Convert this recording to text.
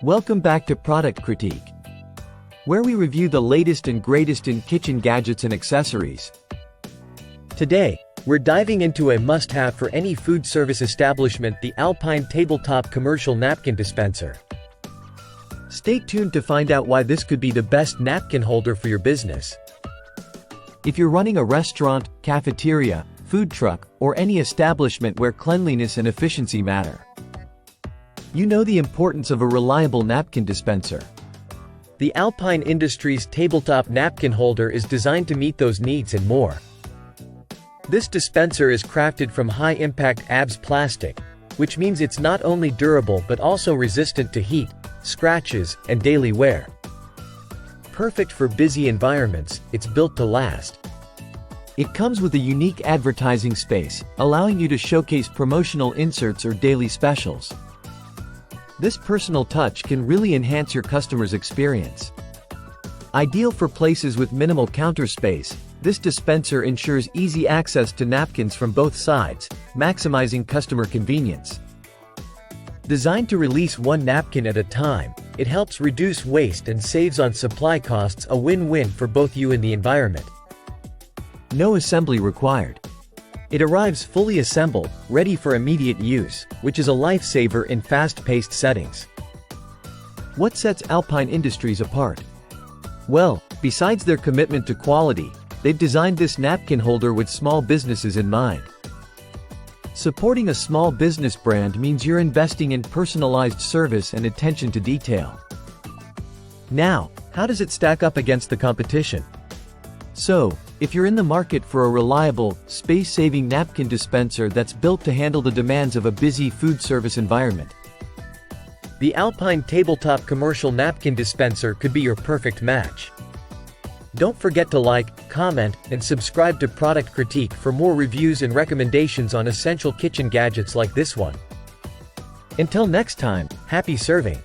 Welcome back to Product Critique, where we review the latest and greatest in kitchen gadgets and accessories. Today, we're diving into a must-have for any food service establishment, the Alpine Tabletop Commercial Napkin Dispenser. Stay tuned to find out why this could be the best napkin holder for your business. If you're running a restaurant, cafeteria, food truck, or any establishment where cleanliness and efficiency matter, you know the importance of a reliable napkin dispenser. The Alpine Industries Tabletop Napkin Holder is designed to meet those needs and more. This dispenser is crafted from high-impact ABS plastic, which means it's not only durable but also resistant to heat, scratches, and daily wear. Perfect for busy environments, it's built to last. It comes with a unique advertising space, allowing you to showcase promotional inserts or daily specials. This personal touch can really enhance your customer's experience. Ideal for places with minimal counter space, this dispenser ensures easy access to napkins from both sides, maximizing customer convenience. Designed to release one napkin at a time, it helps reduce waste and saves on supply costs, a win-win for both you and the environment. No assembly required. It arrives fully assembled, ready for immediate use, which is a lifesaver in fast-paced settings. What sets Alpine Industries apart? Well, besides their commitment to quality, they've designed this napkin holder with small businesses in mind. Supporting a small business brand means you're investing in personalized service and attention to detail. Now, how does it stack up against the competition? So, if you're in the market for a reliable, space-saving napkin dispenser that's built to handle the demands of a busy food service environment, the Alpine Tabletop Commercial Napkin Dispenser could be your perfect match. Don't forget to like, comment, and subscribe to Product Critique for more reviews and recommendations on essential kitchen gadgets like this one. Until next time, happy serving!